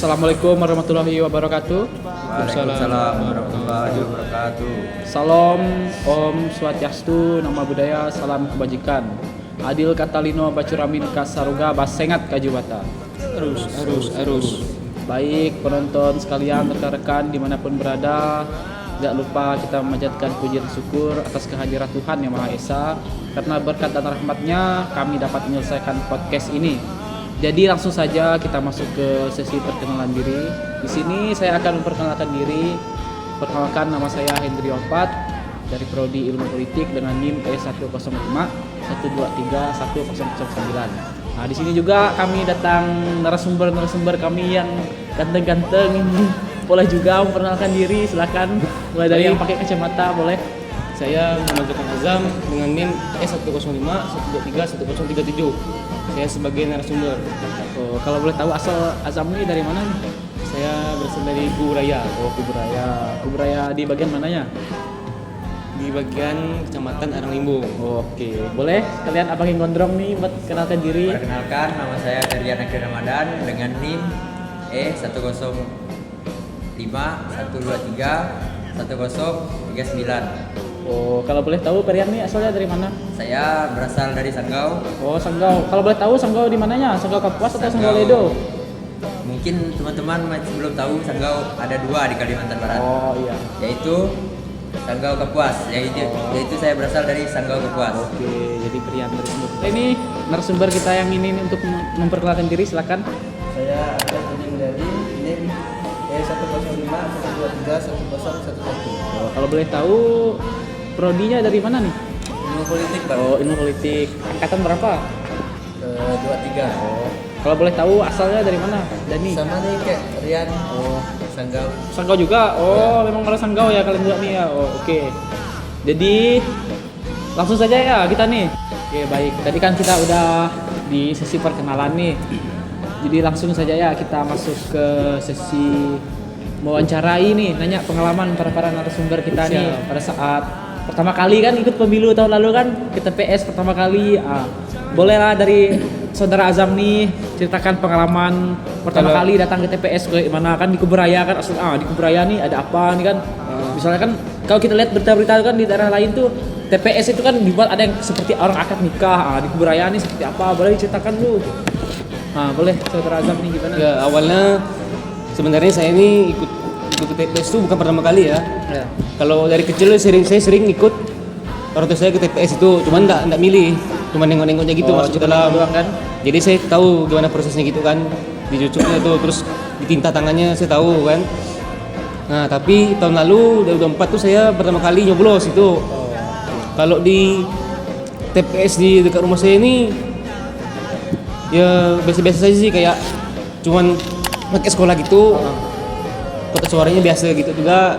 Assalamualaikum warahmatullahi wabarakatuh. Waalaikumsalam warahmatullahi wabarakatuh. Salam Om Swastiastu, Nama Budaya, Salam Kebajikan. Adil Katalino Bacuramin Kasaruga Basengat Kajubata. Arus. Baik penonton sekalian, rekan-rekan dimanapun berada, tidak lupa kita memanjatkan puji dan syukur atas kehadiran Tuhan Yang Maha Esa. Karena berkat dan rahmatnya kami dapat menyelesaikan podcast ini. Jadi langsung saja kita masuk ke sesi perkenalan diri. Di sini saya akan memperkenalkan diri. Perkenalkan, nama saya Hendri Opat dari Prodi Ilmu Politik dengan NIM E105 123 1009. Nah, di sini juga kami datang narasumber kami yang ganteng-ganteng ini. Boleh juga memperkenalkan diri, silakan. Mulai dari yang pakai kacamata, boleh. Saya Muhammad Zulkan Azam dengan NIM E105 123 1037. Saya sebagai narasumber. Oh, kalau boleh tahu asal Azam ini dari mana nih? Saya berasal dari Kuburaya. Oh, Kuburaya di bagian mananya? Di bagian Kecamatan Aranglimbo. Oh, oke. Boleh kalian abang yang gondrong nih buat kenalkan diri. Perkenalkan, nama saya Ferdian Akhir Ramadan dengan NIM E105 123 1039. Oh, kalau boleh tahu Perian nih asalnya dari mana? Saya berasal dari Sanggau. Oh, Sanggau. Kalau boleh tahu Sanggau di mananya? Sanggau Kapuas atau Sanggau Ledo? Mungkin teman-teman masih belum tahu Sanggau ada dua di Kalimantan Barat. Oh, iya. Yaitu Sanggau Kapuas. Yaitu saya berasal dari Sanggau Kapuas. Oke, jadi Perian dari Sanggau. Ini narasumber kita yang ini untuk memperkenalkan diri, silakan. Saya Ahmad Kuning dari NIM E105 123 1011. Oh, kalau boleh tahu prodinya dari mana nih? Ilmu politik Pak. Oh, ilmu politik. Angkatan berapa? 23. Oh. Kalau boleh tahu asalnya dari mana? Dani. Sama nih kayak Rian. Oh, Sanggau. Sanggau juga. Oh, memang orang Sanggau ya kalian juga nih ya. Oh, oke. Jadi langsung saja ya kita nih. Oke, baik. Tadi kan kita udah di sesi perkenalan nih. Jadi langsung saja ya kita masuk ke sesi mewawancarai nih, nanya pengalaman para narasumber kita nih pada saat pertama kali kan ikut pemilu tahun lalu kan ke TPS pertama kali. Bolehlah dari saudara Azam nih ceritakan pengalaman pertama kali datang ke TPS kayak gimana kan di Kuburaya kan di Kuburaya nih ada apa nih kan. Misalnya kan kalau kita lihat berita-berita kan di daerah lain tuh TPS itu kan dibuat ada yang seperti orang akad nikah. Di Kuburaya nih seperti apa? Boleh diceritakan dulu. Boleh saudara Azam nih gimana? Ya, awalnya sebenarnya saya ini ikut TPS itu bukan pertama kali ya. Kalau dari kecil saya sering ikut orang tua saya ke TPS itu, cuman enggak milih, cuman nengok-nengoknya gitu masuk ke dalam. Kan? Jadi saya tahu gimana prosesnya gitu kan, dicucuknya tuh terus ditinta tangannya saya tahu kan. Nah, tapi tahun lalu 2024 tuh saya pertama kali nyoblos itu. Kalau di TPS di dekat rumah saya ini ya biasa-biasa saja sih, kayak cuman pakai sekolah gitu. Kotak suaranya biasa gitu juga,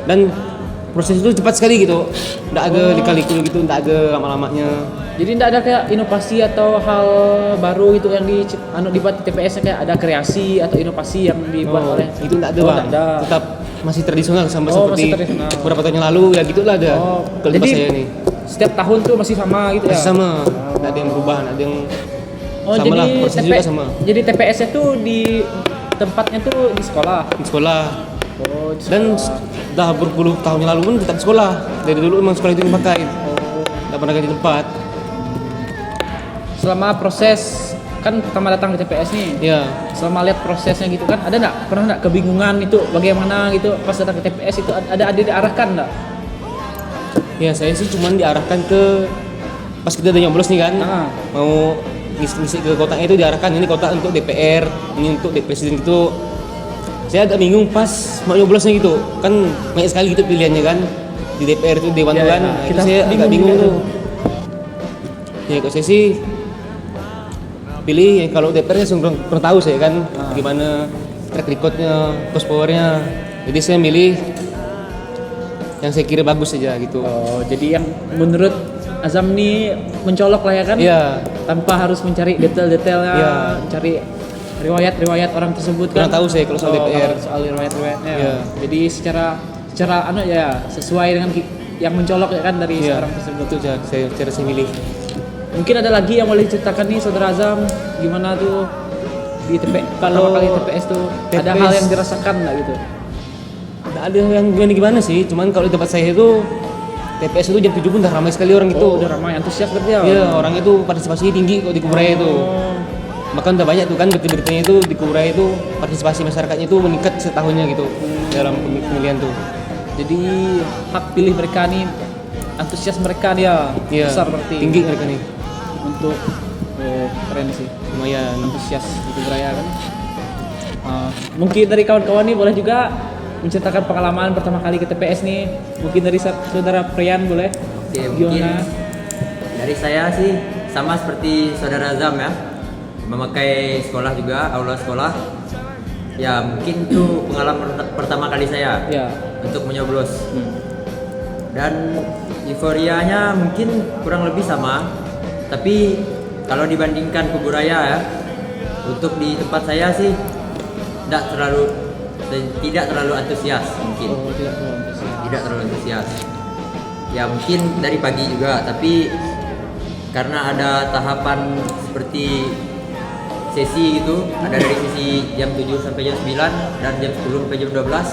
dan proses itu cepat sekali gitu, nggak ada lika-liku gitu, nggak ada lama-lamanya. Jadi tidak ada kayak inovasi atau hal baru gitu yang dibuat di TPS kayak ada kreasi atau inovasi yang dibuat oleh itu nggak ada bang, tetap masih tradisional sama seperti beberapa tahun yang lalu ya gitulah ada. Kalau jadi saya nih setiap tahun tuh masih sama gitu masih ya? sama, nggak ada yang berubah, nggak ada yang sama jadi lah, proses juga sama. Jadi TPS-nya tuh di tempatnya tuh di sekolah. Di sekolah. Oh, di sekolah. Dan dah berpuluh tahun yang lalu pun tetap sekolah. Dari dulu emang sekolah itu dipakai. Nggak pernah ganti tempat. Selama proses kan pertama datang ke TPS nih. Iya. Selama lihat prosesnya gitu kan, pernah nggak kebingungan itu bagaimana gitu pas datang ke TPS itu ada diarahkan nggak? Ya saya sih cuman diarahkan ke pas kita udah nyoblos nih kan, mau ngisi ke kotaknya itu diarahkan ini kotak untuk DPR, ini untuk presiden gitu. Saya agak bingung pas mau nyoblosnya gitu, kan banyak sekali gitu pilihannya kan di DPR itu Dewan kan. Nah, itu saya agak bingung tuh. Ya kalau saya sih pilih yang kalau DPR saya pernah tahu saya kan gimana track recordnya, cost powernya. Jadi saya milih yang saya kira bagus saja gitu. Oh, jadi yang menurut Azam nih mencolok lah ya kan? Iya. Tanpa harus mencari detail-detailnya, cari riwayat orang tersebut kan. Kurang tahu saya kalau soal DPR. Soal riwayat-riwayatnya. Iya. Jadi secara sesuai dengan yang mencolok ya kan dari seorang tersebut. Itu saya milih. Mungkin ada lagi yang boleh diceritakan nih saudara Azam, gimana tuh di pertama Kalau kali TPS tuh ada TPS hal yang dirasakan nggak gitu? Nggak ada yang gimana sih, cuman kalau di tempat saya itu TPS itu jam 7 pun udah ramai sekali orang itu. Oh, udah ramai antusias berarti ya? Iya, orang itu partisipasinya tinggi kok di Kuburaya itu. Oh. Bahkan udah banyak tuh kan berita-beritanya itu di Kuburaya itu partisipasi masyarakatnya itu meningkat setahunnya gitu dalam pemilihan tuh. Jadi hak pilih mereka nih, antusias mereka dia Iya, besar berarti. tinggi mereka nih. Untuk keren sih, Lumayan. antusias itu beraya kan. Mungkin dari kawan-kawan nih boleh juga menceritakan pengalaman pertama kali ke TPS nih. Mungkin dari saudara Prian boleh. Oke, mungkin Gimana? dari saya sih sama seperti saudara Zam ya, memakai sekolah juga, aula sekolah. Ya mungkin itu pengalaman pertama kali saya Ya. untuk menyoblos. Dan euforianya mungkin kurang lebih sama, tapi kalau dibandingkan Kuburaya ya, untuk di tempat saya sih tidak terlalu antusias mungkin. Oh, tidak terlalu antusias. Tidak terlalu antusias. Ya mungkin dari pagi juga, tapi karena ada tahapan seperti sesi gitu, ada dari sesi jam 7 sampai jam 9 dan jam 10 sampai jam 12.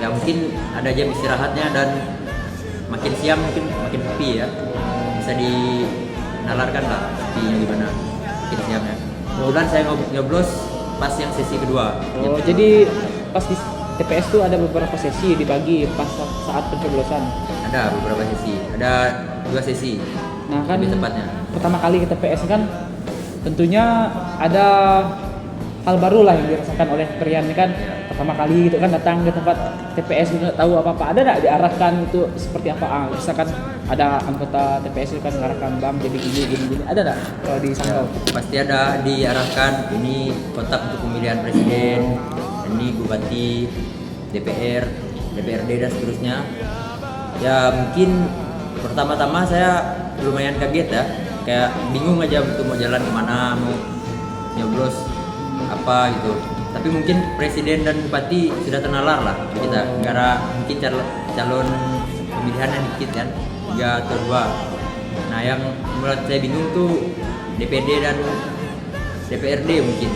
Ya mungkin ada jam istirahatnya dan makin siang mungkin makin sepi ya. Bisa dinalarkan lah sepinya gimana makin siangnya. Kebetulan saya nyoblos pas yang sesi kedua. Oh, jadi pas di TPS tuh ada beberapa sesi dibagi pas saat pencoblosan. Ada beberapa sesi, ada 2 sesi. Nah kan lebih tepatnya. pertama kali ke TPS kan tentunya ada hal baru lah yang dirasakan oleh Prian ini kan, pertama kali gitu kan datang ke tempat TPS nggak tahu apa-apa, ada nggak diarahkan itu seperti apa? Misalkan ada anggota TPS itu kan mengarahkan bang jadi gini, ada nggak kalau di Sanggau? Pasti ada diarahkan, ini kotak untuk pemilihan presiden, ini bupati, DPR, DPRD dan seterusnya. Ya mungkin pertama-tama saya lumayan kaget ya, kayak bingung aja untuk mau jalan kemana, mau nyoblos apa gitu. Tapi mungkin presiden dan bupati sudah ternalar lah kita, gara mungkin calon pemilihan yang dikit kan, 3 atau 2. Nah yang membuat saya bingung tuh DPD dan DPRD mungkin.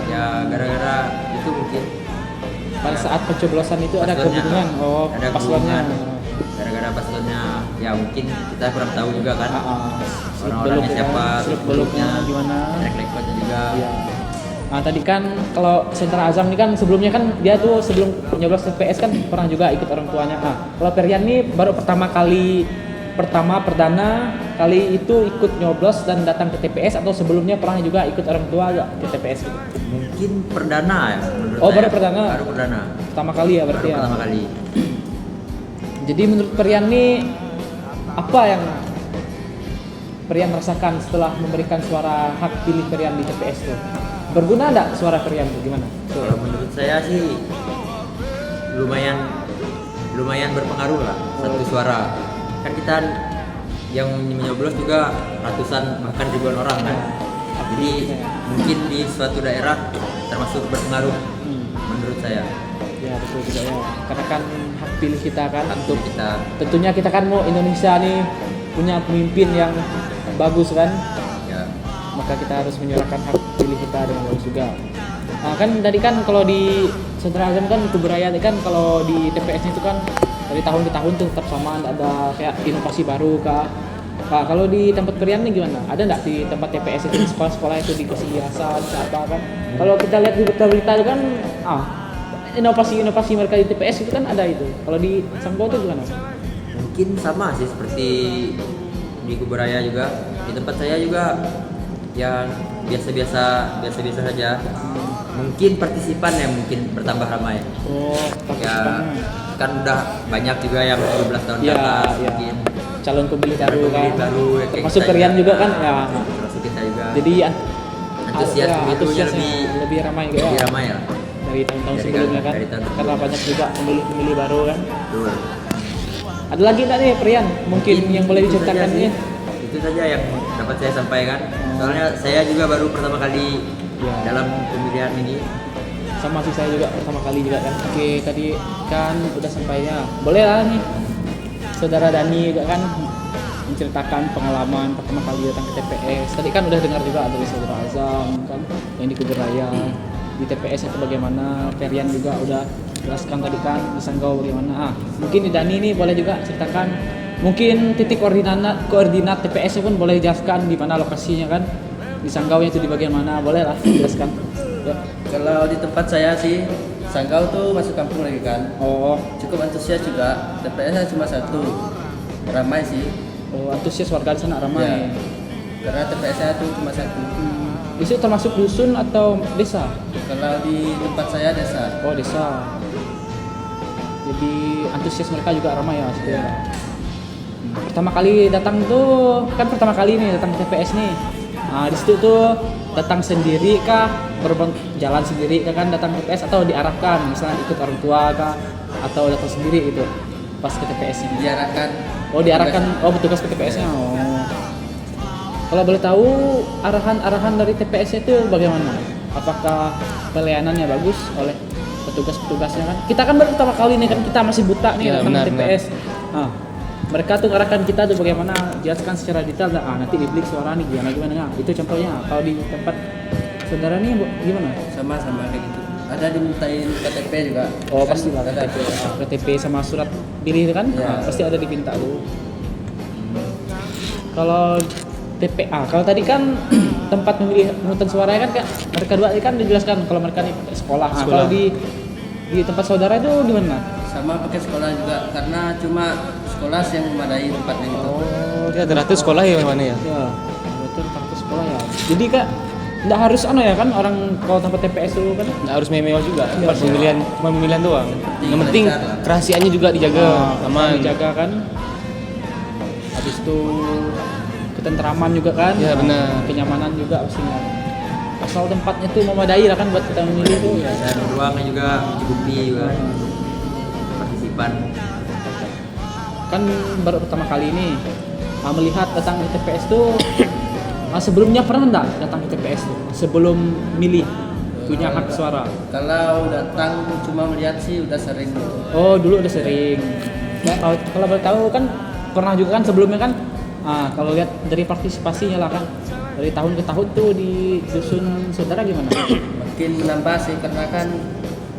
Ya gara-gara itu mungkin. Pada saat pencoblosan itu ada Paslonnya. kebingungan, Ada paslonnya. kebingungan. Gara-gara paslonnya ya mungkin kita kurang tahu juga kan. Seluk Orang-orangnya beluk siapa, ya, seluk beluknya gimana? track recordnya juga. Iya. Nah tadi kan kalau Sentra Azam ini kan sebelumnya kan dia tuh sebelum nyoblos TPS kan pernah juga ikut orang tuanya. Nah kalau Perian ini baru perdana kali itu ikut nyoblos dan datang ke TPS, atau sebelumnya pernah juga ikut orang tua gak ke TPS gitu? Mungkin perdana ya menurut Oh, saya. baru perdana. Baru perdana. Pertama kali ya berarti Baru ya. pertama kali. Jadi menurut Perian nih apa yang Perian rasakan setelah memberikan suara hak pilih Perian di TPS tuh? Berguna enggak suara Perian tuh gimana? Kalau menurut saya sih lumayan berpengaruh lah satu suara. Kan kita yang menyoblos juga ratusan bahkan ribuan orang kan. Jadi mungkin di suatu daerah termasuk berpengaruh menurut saya. Ya betul juga ya. Karena kan hak pilih kita kan untuk Kita tentunya kita kan mau Indonesia nih punya pemimpin yang bagus kan, ya maka kita harus menyuarakan hak pilih kita dengan bagus juga. Nah kan tadi kan kalau di Sentra Azam kan keberayaan kan, kalau di TPS itu kan dari tahun ke tahun tuh tetap sama, nggak ada kayak inovasi baru kah? Nah, kalau di tempat Perian nih gimana? Ada nggak di tempat TPS itu, di sekolah-sekolah itu dikasih hiasan apa kan? Kalau kita lihat di berita-berita itu kan inovasi-inovasi mereka di TPS itu kan ada itu. Kalau di Sanggau itu gimana? mungkin sama sih seperti di Kuburaya juga. Di tempat saya juga yang biasa-biasa saja. Mungkin partisipan yang mungkin bertambah ramai. Oh, Ya kan udah banyak juga yang 17 tahun ke Ya, atas ya. mungkin. Calon pemilih baru Pemilih kan. baru ya, kayak Termasuk kita Perian juga kan ya. Termasuk kita juga. Jadi antusias ya, pemilunya antusiasnya lebih ramai gitu lebih ya. ramai lah. Dari tahun-tahun Dari sebelumnya kan. dari tahun Karena sebelumnya. banyak juga pemilih-pemilih baru kan. Betul. Ada lagi nggak nih Perian? Mungkin yang boleh itu diceritakan saja ini. sih. Itu saja yang dapat saya sampaikan. Soalnya saya juga baru pertama kali Ya. dalam pemilihan ini. Sama sih, saya juga pertama kali juga kan. Oke, tadi kan udah sampainya. Boleh lah nih. Saudara Dani juga kan menceritakan pengalaman pertama kali datang ke TPS. Tadi kan udah dengar juga dari Saudara Azam kan yang di Kubur Raya. Di TPS itu bagaimana, Ferian juga udah jelaskan tadi kan di Sanggau bagaimana. Mungkin di Dani ini boleh juga ceritakan mungkin titik koordinat TPS pun boleh jelaskan di mana lokasinya kan. Di Sanggau itu di bagian mana, boleh lah jelaskan. Ya. Kalau di tempat saya sih Sanggau tuh masuk kampung lagi kan. Oh, Cukup antusias juga. TPS-nya cuma satu. Ramai sih. antusias warga di sana ramai. Ya. Karena TPS-nya tuh cuma satu. Itu termasuk dusun atau desa? Kalau di tempat saya desa. Oh, desa. Jadi antusias mereka juga ramai ya sebenarnya. Pertama kali datang tuh kan pertama kali nih datang ke TPS nih. Nah, di situ tuh datang sendiri kah, jalan sendiri kah kan datang ke TPS atau diarahkan misalnya ikut orang tua kah atau datang sendiri gitu pas ke TPS ini? Diarahkan. Oh, diarahkan. Oh, petugas ke TPS-nya. Oh. Kalau boleh tahu arahan dari TPS itu bagaimana? Apakah pelayanannya bagus oleh petugas-petugasnya kan? Kita kan baru pertama kali nih kan kita masih buta nih Ya, datang benar, ke TPS. Nah, mereka tuh ngarahkan kita tuh bagaimana, jelaskan secara detail. Nanti di Blik suara nih gimana. Nah, itu contohnya. Kalau di tempat saudara nih gimana? Sama kayak gitu. Ada dimintain KTP juga. Oh, Kan pasti lah ada. KTP sama surat pilih kan? Ya. Nah, pasti ada diminta dulu. Kalau TPA, kalau tadi kan tempat memilih pemungutan suara kan mereka dua kan dijelaskan kalau mereka nih sekolah. Nah, kalau di tempat saudara itu di mana? Sama pakai sekolah juga karena cuma sekolah yang memadai tempatnya gitu. Oh, Dia ada sekolah ya mana ya? ya. Betul tempat sekolah ya. Jadi kak, nggak harus ya kan orang kalau tempat TPS itu kan? Nggak harus mewah juga. Iya, Pas cuma pemilihan doang. Yang penting lancar lah. rahasianya juga dijaga, aman. Dijaga kan. Habis itu ketentraman juga kan? Ya, benar. Kenyamanan juga pastinya. Asal tempatnya tuh memadai lah kan buat kita memilih tuh. Ya. Dan ruangnya juga mencukupi juga partisipan. Kan baru pertama kali ini melihat datang ke TPS tuh. Sebelumnya pernah enggak datang ke TPS tuh? Sebelum milih punya hak suara. Kalau datang cuma melihat sih udah sering gitu. Oh, dulu udah sering. Ya, kalau boleh tahu kan pernah juga kan sebelumnya kan. Kalau lihat dari partisipasinya lah kan dari tahun ke tahun tuh di dusun saudara gimana? Makin menambah sih karena kan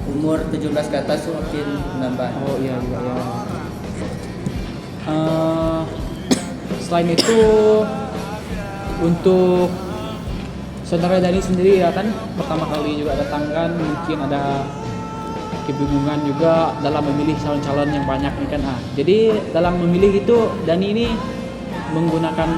umur 17 ke atas tuh makin menambah. Oh iya juga ya. Selain itu untuk saudara Dani sendiri ya kan pertama kali juga datang kan mungkin ada kebingungan juga dalam memilih calon-calon yang banyak nih kan. Jadi dalam memilih itu Dani ini menggunakan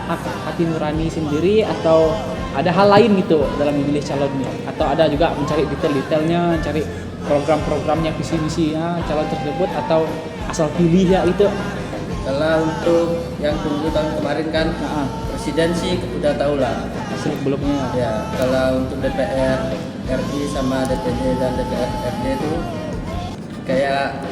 hak hati nurani sendiri atau ada hal lain gitu dalam memilih calonnya atau ada juga mencari detail-detailnya, cari program-programnya, visi-misinya calon tersebut atau asal pilih ya itu. Kalau untuk yang pemilu tahun kemarin kan presiden sih udah tahu lah. Sebelumnya Ya, kalau untuk DPR RI sama DPD dan DPR RD itu kayak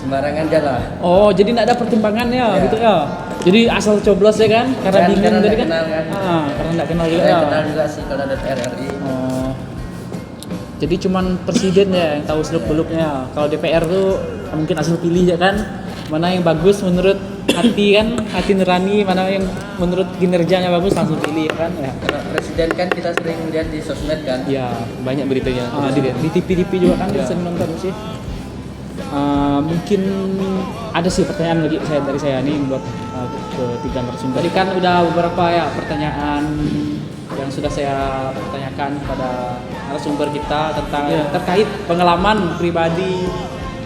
sembarangan aja lah. oh jadi nggak ada pertimbangannya Ya. gitu ya, jadi asal coblos ya kan karena bingung Karena tadi nggak kan kenal kan. karena nggak kenal juga Saya ya. kenal juga sih kalau DPR RI. Oh. Jadi cuman presiden ya yang tahu seluk-beluknya. Kalau DPR tuh mungkin asal pilih ya kan. Mana yang bagus menurut hati kan, hati nurani, mana yang menurut kinerjanya bagus langsung pilih ya kan ya. Karena presiden kan kita sering lihat di sosmed kan. Ya, Banyak beritanya. di TV-TV juga kan Ya. sering nonton sih. Mungkin ada sih pertanyaan lagi dari saya nih buat ketiga narasumber. Tadi kan udah beberapa ya pertanyaan yang sudah saya pertanyakan pada narasumber kita tentang terkait pengalaman pribadi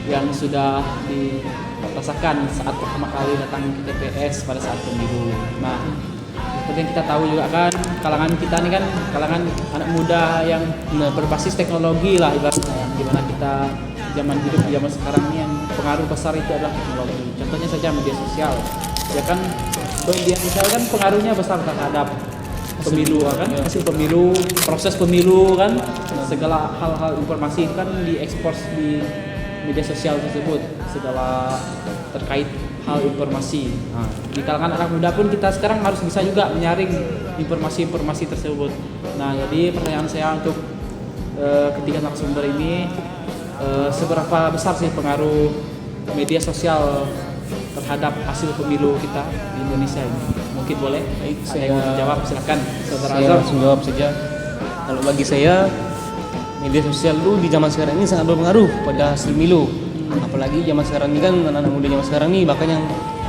yang sudah dirasakan saat pertama kali datang ke TPS pada saat pemilu. Nah, seperti yang kita tahu juga kan kalangan kita ini kan kalangan anak muda yang berbasis teknologi lah ibaratnya yang dimana kita zaman hidup di zaman sekarang ini yang pengaruh besar itu adalah teknologi. Contohnya saja media sosial. Ya kan media sosial kan pengaruhnya besar terhadap pemilu kan, hasil pemilu, proses pemilu kan, segala hal-hal informasi itu kan diekspos di media sosial tersebut, segala terkait hal informasi. Nah, di kalangan anak muda pun kita sekarang harus bisa juga menyaring informasi-informasi tersebut. Nah, jadi pertanyaan saya untuk ketiga narasumber ini, seberapa besar sih pengaruh media sosial terhadap hasil pemilu kita di Indonesia ini? Mungkin boleh. Baik, Ada yang mau jawab, silakan. Saudara Saya Azam. langsung jawab saja. Kalau bagi saya media sosial itu di zaman sekarang ini sangat berpengaruh pada hasil pemilu. Apalagi zaman sekarang ini kan anak-anak muda zaman sekarang ini bahkan yang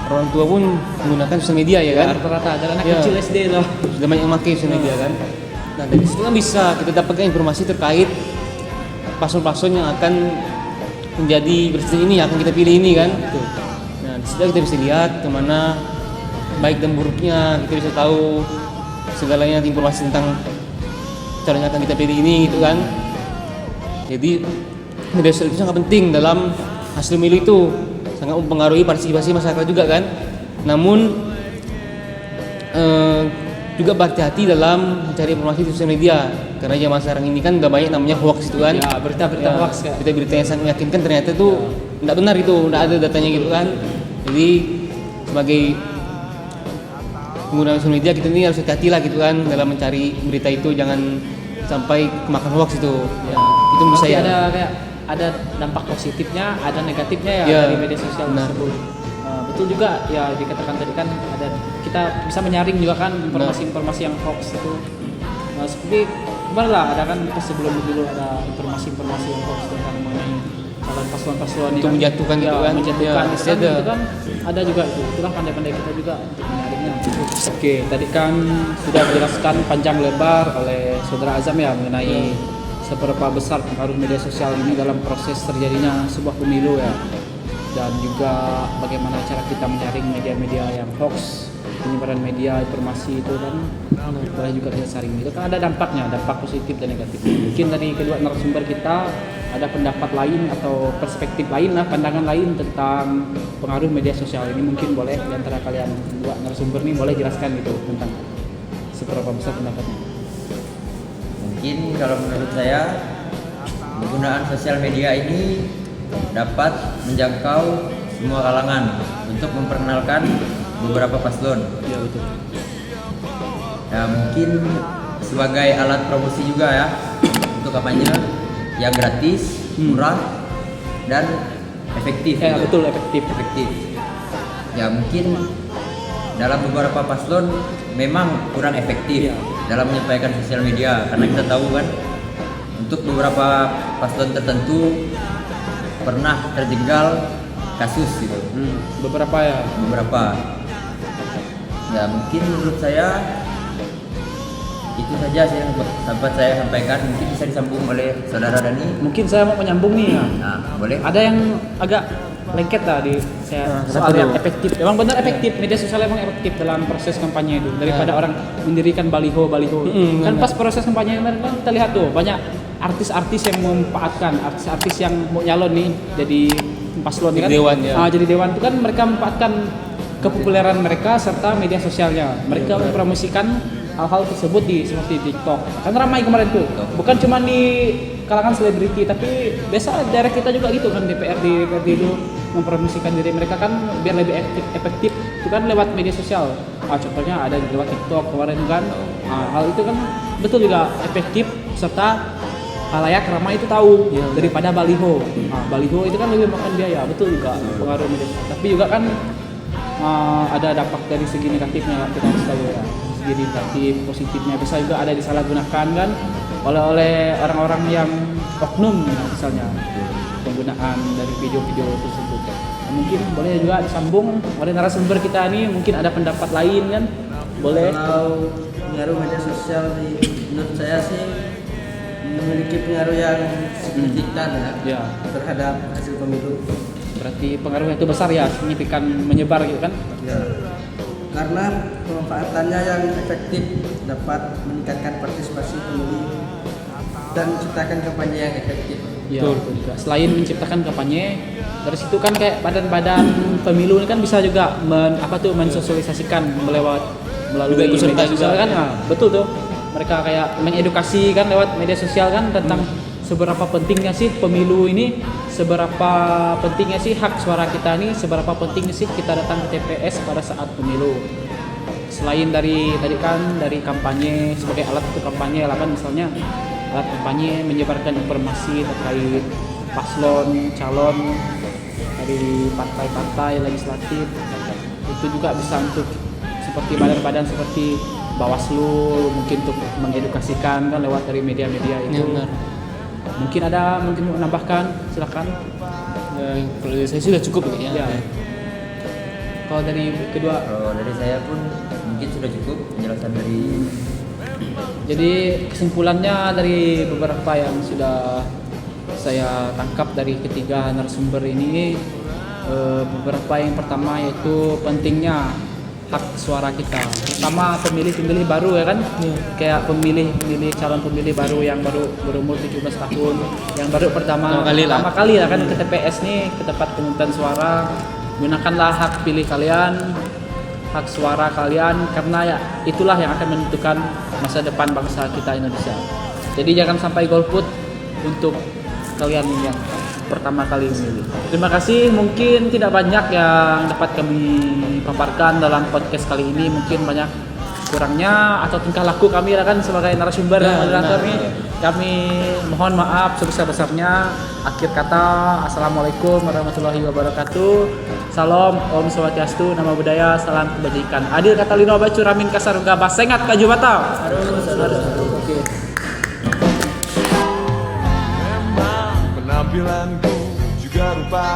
orang tua pun menggunakan sosial media ya kan. Rata-rata ada anak Ya. kecil SD loh. Sudah banyak yang pakai sosial media kan. Nah dari situ kan bisa kita dapatkan informasi terkait paslon-paslon yang akan menjadi presiden ini yang akan kita pilih ini kan. Nah di situ kita bisa lihat kemana baik dan buruknya, kita bisa tahu segalanya informasi tentang caranya akan kita pilih ini gitu kan. Jadi media sosial itu sangat penting dalam hasil pemilu itu, sangat mempengaruhi partisipasi masyarakat juga kan. Namun juga berhati-hati dalam mencari informasi di sosial media karena zaman sekarang ini kan udah banyak namanya hoax itu kan. Ya, berita-berita Ya, hoax kan. berita-berita yang sangat meyakinkan ternyata itu tidak benar, itu tidak ada datanya gitu kan. Jadi sebagai pengguna sosial media kita ini harus hati-hati lah gitu kan dalam mencari berita itu, jangan sampai kemakan hoax itu. Ya, itu menurut Pasti saya. ada dampak positifnya, ada negatifnya ya, Ya, dari media sosial benar. tersebut. Betul juga ya dikatakan tadi kan ada kita bisa menyaring juga kan informasi-informasi yang hoax itu. Seperti kemarin lah ada kan pas sebelum dulu ada informasi-informasi yang hoax tentang mengenai calon paslon-paslon Untuk yang menjatuhkan gitu kan. menjatuhkan Ya, itu pasti kan, ada. itu kan ada juga itulah pandai-pandai kita juga untuk menyaringnya. Oke, tadi kan sudah dijelaskan panjang lebar oleh Saudara Azam ya mengenai seberapa besar pengaruh media sosial ini dalam proses terjadinya sebuah pemilu ya, dan juga bagaimana cara kita menyaring media-media yang hoax, penyebaran media informasi itu kan boleh juga kita saring. Itu kan ada dampaknya, dampak positif dan negatif. Mungkin dari kedua narasumber kita ada pendapat lain atau perspektif lain lah, pandangan lain tentang pengaruh media sosial ini. Mungkin boleh di antara kalian dua narasumber nih boleh jelaskan gitu tentang seberapa besar pendapatnya. Mungkin kalau menurut saya penggunaan sosial media ini dapat menjangkau semua kalangan untuk memperkenalkan beberapa paslon. Ya betul. Ya mungkin sebagai alat promosi juga ya untuk kampanye yang gratis, murah dan efektif. Ya gitu. betul, efektif. Efektif. Ya mungkin dalam beberapa paslon memang kurang efektif Iya. dalam menyampaikan sosial media karena kita tahu kan untuk beberapa paslon tertentu pernah terjegal kasus gitu. Beberapa ya. Beberapa. Ya mungkin menurut saya itu saja sih yang dapat saya sampaikan. Mungkin bisa disambung oleh saudara Dani. Mungkin saya mau menyambung nih ya. Nah, boleh. Ada yang agak lengket lah di saya soal yang efektif. Emang benar efektif, media sosial emang efektif dalam proses kampanye itu daripada orang mendirikan baliho. Kan pas proses kampanye kemarin kan kita lihat tuh banyak artis-artis yang memanfaatkan, artis-artis yang mau nyalon nih jadi paslon Jadi kan. dewan, ya. Jadi dewan itu kan mereka memanfaatkan kepopuleran mereka serta media sosialnya. Mereka mempromosikan hal-hal tersebut di seperti TikTok. Kan ramai kemarin tuh. Bukan cuma di kalangan selebriti tapi biasa daerah kita juga gitu kan, DPRD itu mempromosikan diri mereka kan biar lebih efektif itu kan lewat media sosial. Contohnya ada di lewat TikTok kemarin kan. Hal itu kan betul juga efektif serta halayak ramai itu tahu daripada baliho. Baliho itu kan lebih makan biaya, betul juga pengaruh media. Tapi juga kan ada dampak dari segi negatifnya kita harus tahu ya. Segi negatif, positifnya bisa juga ada disalahgunakan kan oleh orang-orang yang oknum misalnya penggunaan dari video-video tersebut. Mungkin boleh juga disambung oleh narasumber kita ini, mungkin ada pendapat lain kan, boleh. Kalau pengaruh media sosial menurut saya sih memiliki pengaruh yang signifikan Ya, terhadap hasil pemilu. berarti pengaruhnya itu besar ya, signifikan menyebar gitu kan. Ya. Karena pemanfaatannya yang efektif dapat meningkatkan partisipasi pemilih dan menciptakan kampanye yang efektif. Ya, betul juga. Selain menciptakan kampanye, dari situ kan kayak badan-badan pemilu ini kan bisa juga mensosialisasikan melalui Juga ikut serta media sosial juga. kan. Betul tuh. Mereka kayak mengedukasi kan lewat media sosial kan tentang seberapa pentingnya sih pemilu ini, seberapa pentingnya sih hak suara kita nih, seberapa pentingnya sih kita datang ke TPS pada saat pemilu. Selain dari tadi kan dari kampanye sebagai alat untuk kampanye lah kan, misalnya alat kampanye menyebarkan informasi terkait paslon, calon, dari partai-partai legislatif. Itu juga bisa untuk seperti badan-badan seperti Bawaslu, mungkin untuk mengedukasikan kan lewat dari media-media itu. Ya, benar. Mungkin mau menambahkan, silakan. Ya, kalau dari saya sudah cukup kayaknya. Ya. Kalau dari kedua, Kalau dari saya pun mungkin sudah cukup penjelasan dari jadi kesimpulannya dari beberapa yang sudah saya tangkap dari ketiga narasumber ini, beberapa yang pertama yaitu pentingnya hak suara kita, terutama pemilih-pemilih baru ya kan, kayak calon pemilih baru yang baru berumur 17 tahun, yang baru pertama kali lah kan ke TPS nih, ke tempat pemungutan suara. Gunakanlah hak pilih kalian, hak suara kalian, karena ya itulah yang akan menentukan masa depan bangsa kita Indonesia. Jadi jangan sampai golput untuk kalian yang pertama kali memilih. Terima kasih, mungkin tidak banyak yang dapat kami paparkan dalam podcast kali ini, mungkin banyak kurangnya atau tingkah laku kami kan sebagai narasumber dan moderator nih. Kami mohon maaf sebesar-besarnya. Akhir kata, assalamualaikum warahmatullahi wabarakatuh. Salam, Om Swastiastu, Namo Buddhaya, salam kebajikan. Adil Katalino Bacuramin Kasaruga Basengat Kajubata. Oke. Memang penampilanku juga rupa